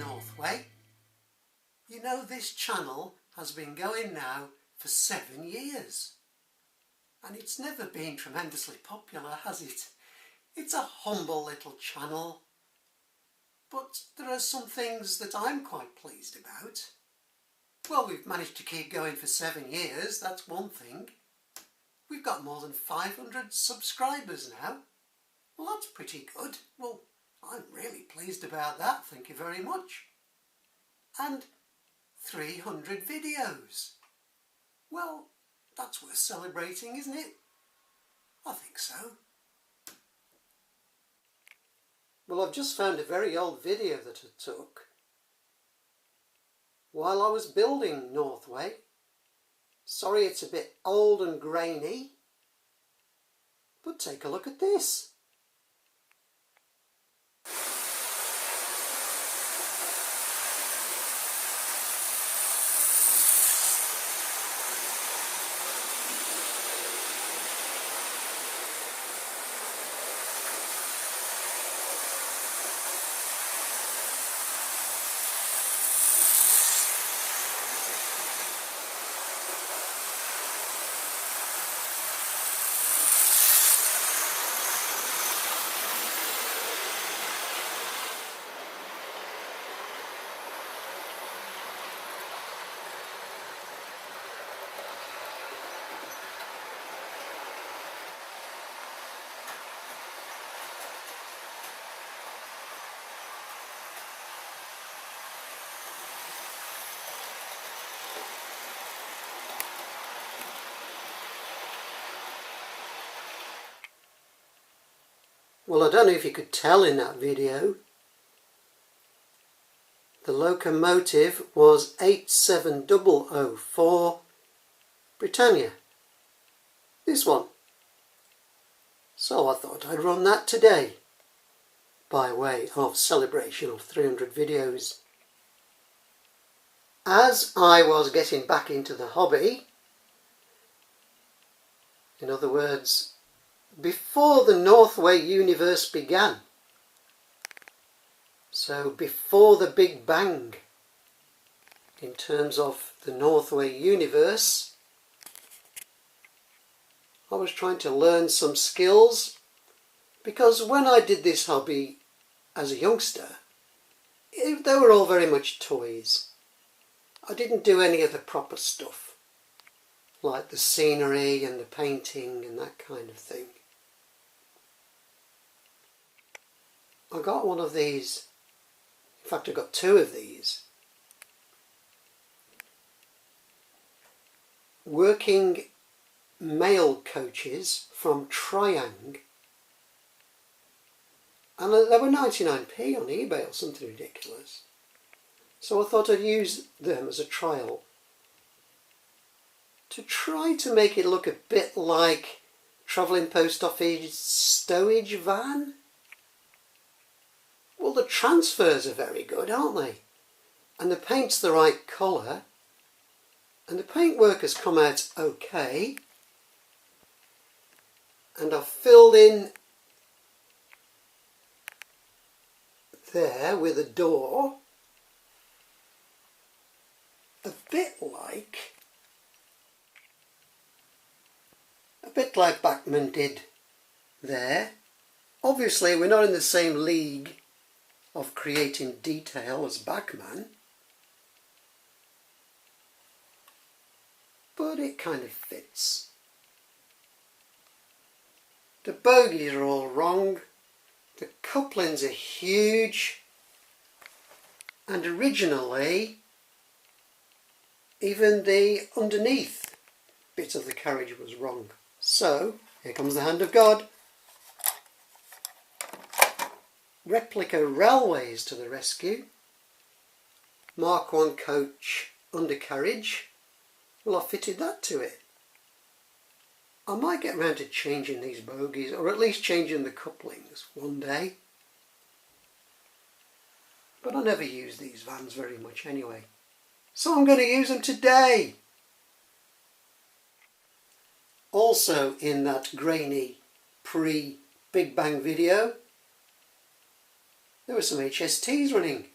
Northway. You know, this channel has been going now for 7 years. And it's never been tremendously popular, has it? It's a humble little channel. But there are some things that I'm quite pleased about. Well, we've managed to keep going for 7 years, that's one thing. We've got more than 500 subscribers now. Well, that's pretty good. Well, I'm really pleased about that, thank you very much. And 300 videos. Well, that's worth celebrating, isn't it? I think so. Well, I've just found a very old video that I took while I was building Northway. Sorry it's a bit old and grainy, but take a look at this. Well, I don't know if you could tell in that video, the locomotive was 87004 Britannia. This one. So I thought I'd run that today, by way of celebration of 300 videos. As I was getting back into the hobby, in other words, before the Northway universe began, so before the Big Bang in terms of the Northway universe, I was trying to learn some skills, because when I did this hobby as a youngster, they were all very much toys. I didn't do any of the proper stuff, like the scenery and the painting and that kind of thing. I got one of these, in fact I got two of these, working mail coaches from Triang, and they were 99p on eBay or something ridiculous. So I thought I'd use them as a trial to try to make it look a bit like travelling post office stowage van. Well, the transfers are very good, aren't they? And the paint's the right colour. And the paintwork has come out okay. And I've filled in there with a door, a bit like Bachmann did there. Obviously we're not in the same league of creating detail as Bachmann, but it kind of fits. The bogies are all wrong, the couplings are huge, and originally even the underneath bit of the carriage was wrong. So here comes the hand of God. Replica Railways to the rescue. Mark I coach undercarriage. Well, I fitted that to it. I might get round to changing these bogies, or at least changing the couplings one day. But I never use these vans very much anyway. So I'm going to use them today. Also in that grainy pre-Big Bang video, there were some HSTs running.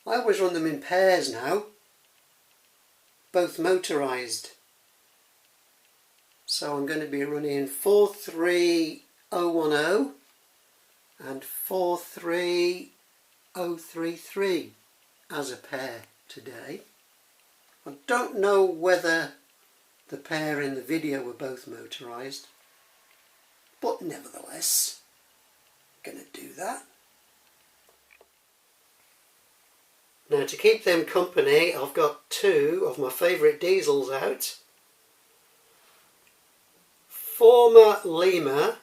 I always run them in pairs now, both motorised. So I'm going to be running 43010 and 43033 as a pair today. I don't know whether the pair in the video were both motorised, but nevertheless, I'm going to do that. Now, to keep them company, I've got two of my favourite diesels out. Former Lima,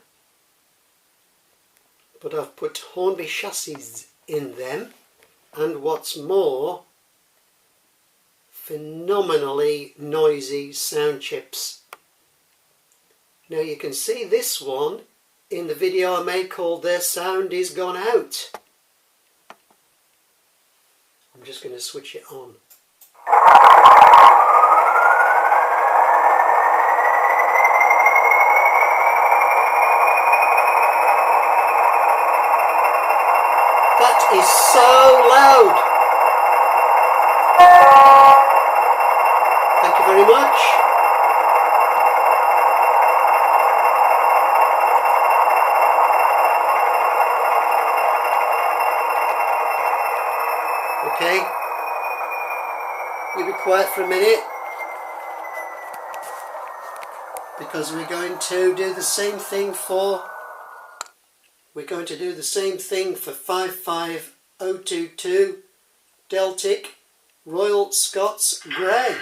but I've put Hornby chassis in them, and what's more, phenomenally noisy sound chips. Now you can see this one in the video I made called Their Sound Is Gone Out. I'm just going to switch it on. That is so loud! Thank you very much. Okay, you be quiet for a minute, because we're going to do the same thing for 55022 Deltic Royal Scots Grey.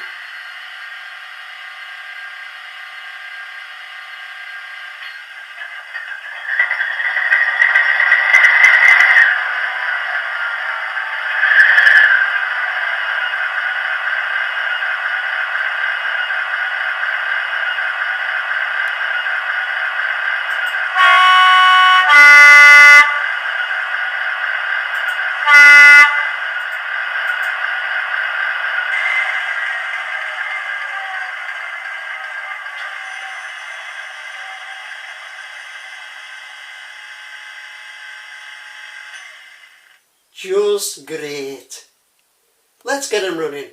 Just great. Let's get them running.